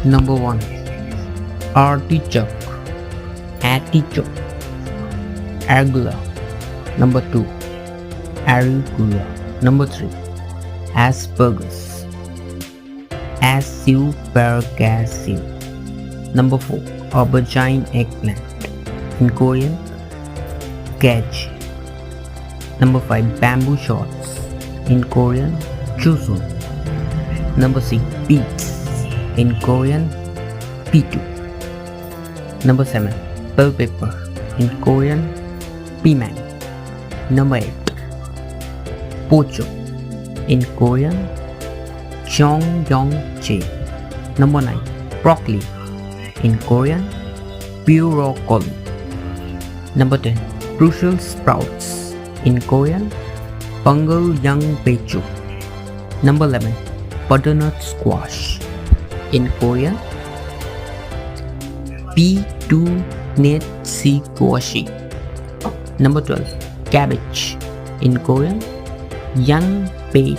Number 1. Artichoke, artichoke. Arugula. Number 2. Arugula. Number 3. Asparagus, asparagus. Number 4. Aubergine eggplant. In Korean, gage. Number 5. Bamboo shoots. In Korean, chusun. Number 6. Beets. In Korean, pitu. Number 7. Bell pepper. In Korean, piman. Number 8. Pocho. In Korean, jeongjeongche. Number 9. Broccoli. In Korean, broccoli. Number 10. Brussels sprouts. In Korean, bungeollangbaechu. Number 11. Butternut squash. In Korean, bitunetsikwashi. Number 12. Cabbage. In Korean, yanbae